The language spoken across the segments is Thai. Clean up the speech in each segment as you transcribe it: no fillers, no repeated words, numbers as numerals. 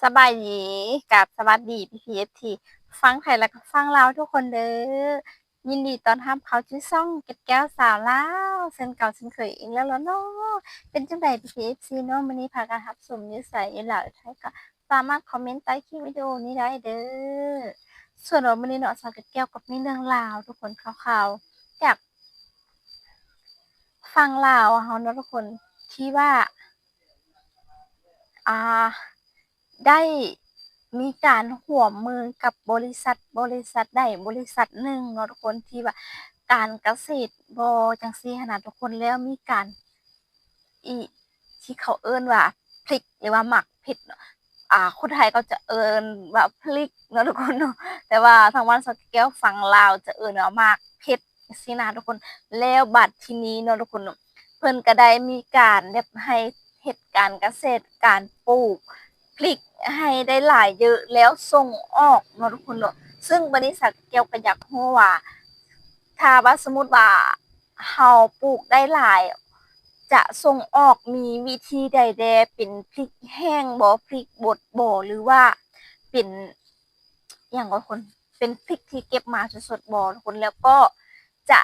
สบายดีกับสวัสดีพี่ฟังไทยแล้วก็ฟังลาวทุกคนเด้อยินดีต้อนรับเขาที่ช่องเก็ดแก้วสาวลาวเช่นเก่าเช่นเคยอีกแล้วล่ะเนาะเป็นจังใดพี่เนาะมื้อนี้พากันรับชมอยู่ไสอยู่ลาวไทยก็สามารถคอมเมนต์ใต้คลิปวิดีโอนี้ได้เด้อส่วนว่ามื้อนี้เนาะสาวเก็ดแก้วกับมีเรื่องราวทุกคนข่าวๆจากฟังลาวเฮาเนาะทุกคนที่ว่าอ่า ได้มีการร่วมมือกับบริษัทใดบริษัทหนึ่งเนาะทุกคนที่ว่าการเกษตรบ่จั่งซี้หั้นน่ะทุกคนแล้วมีการอิที่เขาเอิ้นว่าพริกหรือว่าหมักเผ็ดเนาะคนไทยก็จะเอิ้นว่าพริกเนาะทุกคนเนาะแต่ว่าทางบ้านสะแก้วฝั่งลาวจะเอิ้นว่าหมากเผ็ดจั่งซี้นะทุกคนแล้วบัดทีนี้เนาะทุกคนเนาะเพิ่นก็ได้มีการแบบให้เฮ็ดการเกษตรการปลูก พลิกให้ได้หลายเยอะแล้วส่งออกเนาะทุกคนเนาะซึ่งบริษัทเกี่ยวก็อยากรู้ว่าถ้าว่าสมมุติว่าเราปลูกได้หลายจะส่งออกมีวิธีใดแดเป็นพริกแห้งบ่พริกบดบ่หรือว่าเป็นอิหยังก็คนเป็นพริกที่เก็บมาสดๆบ่ทุกคนแล้วก็จะ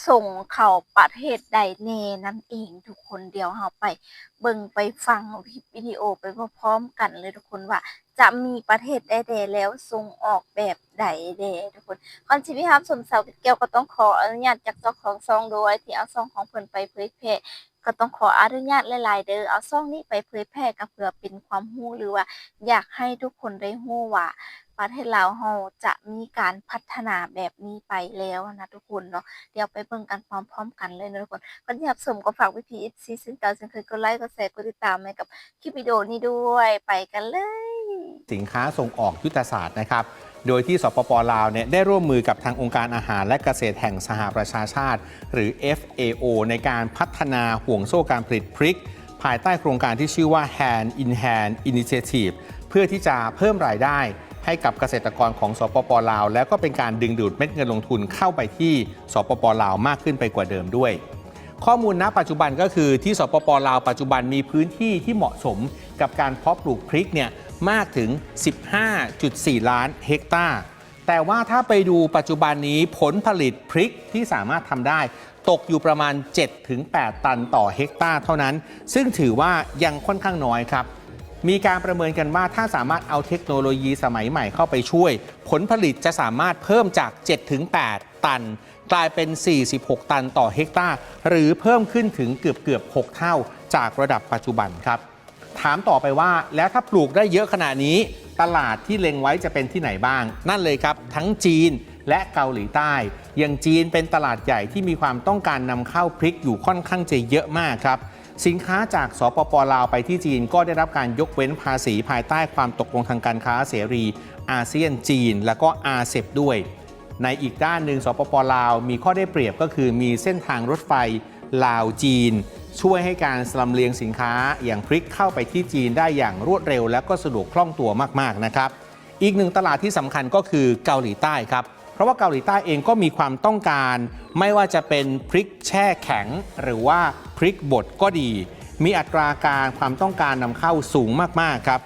ส่งเข้าประเทศใดแน่นั่นเองทุกคนเดี๋ยวเราไป เบิ่งไปฟังคลิปวิดีโอไปพร้อมๆกันเลยทุกคนว่าจะมีประเทศใดๆแล้วส่งออกแบบใดแด่ทุกคนก่อนสิไปรับชมสาวเกี่ยวก็ต้องขออนุญาตจากเจ้าของช่องด้วยที่เอาช่องของเพิ่นไปเผยแพร่ก็ต้องขออนุญาตหลายๆเด้อเอาช่องนี้ไปเผยแพร่ก็เพื่อเป็นความรู้หรือว่าอยากให้ทุกคนได้รู้ว่าประเทศลาวเราจะมีการพัฒนาแบบนี้ไปแล้วนะทุกคนเนาะเดี๋ยวไปเบิ่งกันพร้อมๆกันเลยนะทุกคน ก่อนที่รับชมก็ฝากพี่ๆซึ่งเก่าซึ่งเคยกดไลค์กดแชร์กดติดตามให้กับคลิปวิดีโอนี้ด้วยไปกันเลยสินค้าส่งออกยุทธศาสตร์นะครับโดยที่สปป.ลาวเนี่ยได้ร่วมมือกับทางองค์การอาหารและเกษตรแห่งสหประชาชาติหรือ FAO ในการพัฒนาห่วงโซ่การผลิตพริกภายใต้โครงการที่ชื่อว่า Hand in Hand Initiative เพื่อที่จะเพิ่มรายได้ให้กับเกษตรกรของสปป.ลาวแล้วก็เป็นการดึงดูดเม็ดเงินลงทุนเข้าไปที่สปป.ลาวมากขึ้นไปกว่าเดิมด้วยข้อมูลณปัจจุบันก็คือที่สปป.ลาวปัจจุบันมีพื้นที่ที่เหมาะสมกับการเพาะปลูกพริกเนี่ยมากถึง 15.4 ล้านเฮกตาร์แต่ว่าถ้าไปดูปัจจุบันนี้ผลผลิตพริกที่สามารถทำได้ตกอยู่ประมาณ 7-8 ตันต่อเฮกตาร์เท่านั้นซึ่งถือว่ายังค่อนข้างน้อยครับมีการประเมินกันว่าถ้าสามารถเอาเทคโนโลยีสมัยใหม่เข้าไปช่วยผลผลิตจะสามารถเพิ่มจาก 7-8 ตันกลายเป็น 46 ตันต่อเฮกตาร์หรือเพิ่มขึ้นถึงเกือบ 6 เท่าจากระดับปัจจุบันครับถามต่อไปว่าแล้วถ้าปลูกได้เยอะขนาดนี้ตลาดที่เล็งไว้จะเป็นที่ไหนบ้างนั่นเลยครับทั้งจีนและเกาหลีใต้อย่างจีนเป็นตลาดใหญ่ที่มีความต้องการนำเข้าพริกอยู่ค่อนข้างจะเยอะมากครับสินค้าจากสปป.ลาวไปที่จีนก็ได้รับการยกเว้นภาษีภายใต้ความตกลงทางการค้าเสรีอาเซียนจีนและก็อาเซบด้วยในอีกด้านหนึ่งสปป.ลาวมีข้อได้เปรียบก็คือมีเส้นทางรถไฟลาวจีนช่วยให้การลำเลียงสินค้าอย่างพริกเข้าไปที่จีนได้อย่างรวดเร็วและก็สะดวกคล่องตัวมากๆนะครับอีกหนึ่งตลาดที่สำคัญก็คือเกาหลีใต้ครับเพราะว่าเกาหลีใต้เองก็มีความต้องการไม่ว่าจะเป็นพริกแช่แข็งหรือว่าพริกบดก็ดีมีอัตราการความต้องการนำเข้าสูงมากๆครับ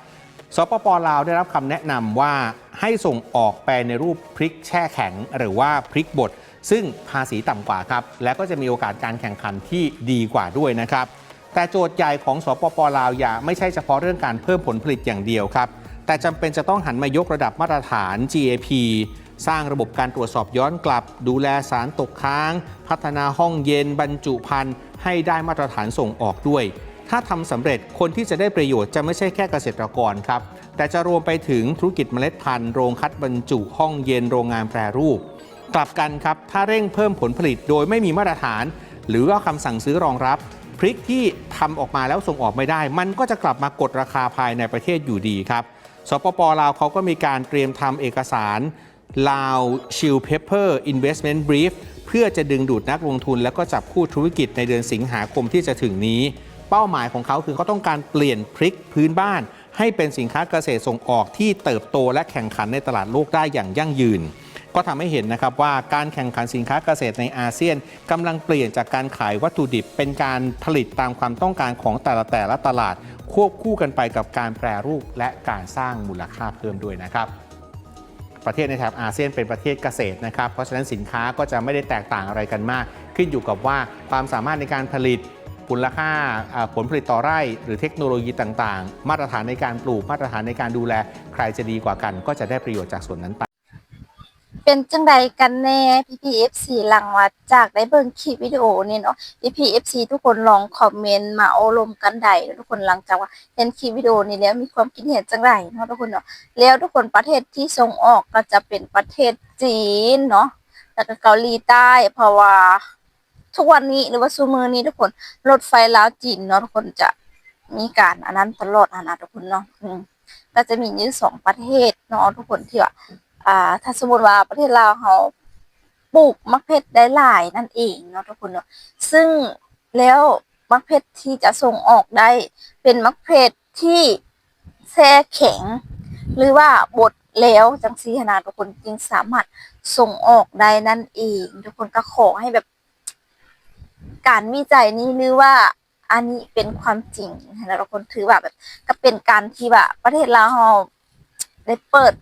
สปป.ลาวได้รับคำแนะนำว่าให้ส่งออกไปในรูปพริกแช่แข็งหรือว่าพริกบดซึ่งภาษีต่ำกว่าครับและก็จะมีโอกาสการแข่งขันที่ดีกว่าด้วยนะครับแต่โจทย์ใหญ่ของสปป.ลาวอย่าไม่ใช่เฉพาะเรื่องการเพิ่มผลผลิตอย่างเดียวครับแต่จำเป็นจะต้องหันมายกระดับมาตรฐาน GAP สร้างระบบการตรวจสอบย้อนกลับดูแลสารตกค้างพัฒนาห้องเย็นบรรจุภัณฑ์ให้ได้มาตรฐานส่งออกด้วยถ้าทำสำเร็จคนที่จะได้ประโยชน์จะไม่ใช่แค่เกษตรกรครับแต่จะรวมไปถึงธุรกิจเมล็ดพันธุ์โรงคัดบรรจุห้องเย็นโรงงานแปรรูปกลับกันครับถ้าเร่งเพิ่มผลผลิตโดยไม่มีมาตรฐานหรือว่าคำสั่งซื้อรองรับพริกที่ทำออกมาแล้วส่งออกไม่ได้มันก็จะกลับมากดราคาภายในประเทศอยู่ดีครับสปป.ลาวเขาก็มีการเตรียมทำเอกสารลาวชิลเพปเปอร์อินเวสท์เมนต์บรีฟเพื่อจะดึงดูดนักลงทุนและก็จับคู่ธุรกิจในเดือนสิงหาคมที่จะถึงนี้เป้าหมายของเขาคือเขาต้องการเปลี่ยนพริกพื้นบ้านให้เป็นสินค้าเกษตรส่งออกที่เติบโตและแข่งขันในตลาดโลกได้อย่างยั่งยืน ก็ทำให้เห็นนะครับว่าการแข่งขันสินค้าเกษตรในอาเซียนกำลังเปลี่ยนจากการขายวัตถุดิบเป็นการผลิตตามความต้องการของแต่ละตลาดควบคู่กันไปกับการแปรรูปและการสร้างมูลค่าเพิ่มด้วยนะครับประเทศในแถบอาเซียนเป็นประเทศเกษตรนะครับเพราะฉะนั้นสินค้าก็จะไม่ได้แตกต่างอะไรกันมากขึ้นอยู่กับว่าความสามารถในการผลิตมูลค่าผลผลิตต่อไร่หรือเทคโนโลยีต่างๆมาตรฐานในการปลูกมาตรฐานในการดูแลใครจะดีกว่ากันก็จะได้ประโยชน์จากส่วนนั้นไปเป็นจังใดกันแน่ PPFC หลังว่าจากได้เบิ่งคลิปวิดีโอนี่เนาะ PPFC ทุกคนลองคอมเมนต์มาโอ้ลมกันได้ทุกคนหลังจากว่าเห็นคลิปวิดีโอนี้แล้วมีความคิดเห็นจังไรเนาะทุกคนเนาะแล้วทุกคนประเทศที่ส่งออกก็จะเป็นประเทศจีนเนาะแล้วก็เกาหลีใต้เพราะว่าทุกวันนี้หรือว่าซุมื้อนี้ทุกคนรถไฟลาวจีนเนาะทุกคนจะมีการอันนั้นตลอดนะทุกคนเนาะก็จะมีอยู่2ประเทศเนาะทุกคนที่ว่าถ้าสมมติว่าประเทศลาวเขาปลูกมะเขือได้หลายนั่นเองเนาะทุกคนเนาะซึ่งแล้วมะเขือที่จะส่งออกได้เป็นมะเขือที่แช่แข็งหรือว่าบดแล้วจังซี่นะทุกคนจึงสามารถส่งออกได้นั่นเองทุกคนก็ขอให้แบบการวิจัยนี้หรือว่าอันนี้เป็นความจริงนะทุกคนถือว่าแบบก็เป็นการที่ว่าประเทศลาวเราได้เปิด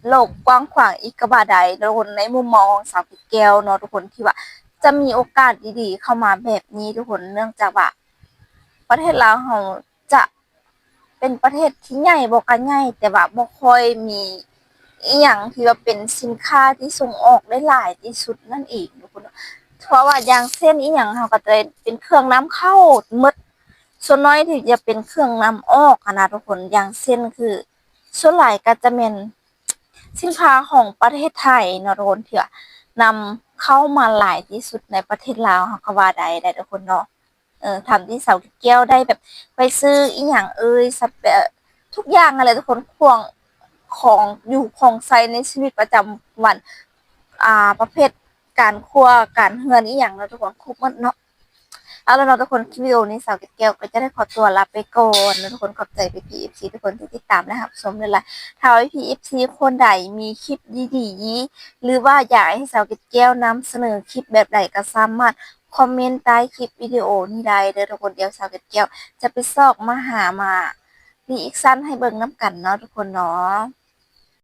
โลกกว้างขวางอีกกว่าใดทุกคนในมุมมองของสาวแก้วเนาะทุกคนที่ว่าจะมีโอกาสดีๆเข้ามาแบบนี้ทุกคนเนื่องจากว่าประเทศลาวเราจะเป็นประเทศที่ใหญ่บ่ก็ใหญ่แต่ว่าบ่ค่อยมีอีหยังที่ว่าเป็นสินค้าที่ส่งออกได้หลายที่สุดนั่นเองทุกคนเพราะว่าอย่างเช่นอีหยังเราก็จะเป็นเครื่องนำเข้าหมดส่วนน้อยที่จะเป็นเครื่องนำออกนะทุกคนอย่างเช่นคือส่วนหลายก็จะเป็นสินค้าของประเทศไทยเนาะทุกคนที่นำเข้ามาหลายที่สุดในประเทศลาวเฮาก็ว่าได้ทุกคนเนาะทำที่เสาแก้วได้แบบไปซื้ออีหยังสับทุกอย่างอะไรทุกคนควงของอยู่ของใช้ในชีวิตประจำวันประเภทการครัวการเฮือนอีหยังเนาะทุกคนครบหมดเนาะเอาแล้วเนาะทุกคนคลิปวิดีโอนี้สาวแก้วก็จะได้ขอตัวลาไปก่อนแล้วทุกคนขอบใจPPFCทุกคนที่ติดตามนะครับชมเลยล่ะถ้าPPFCคนใดมีคลิปดีๆหรือว่าอยากให้สาวแก้วนำเสนอคลิปแบบใดก็สามารถคอมเมนต์ใต้คลิปวิดีโอนี้ได้เด้อทุกคนเดี๋ยวสาวแก้วจะไปซอกมาหามารีแอคชั่นให้เบิ่งน้ำกันเนาะทุกคนเนาะ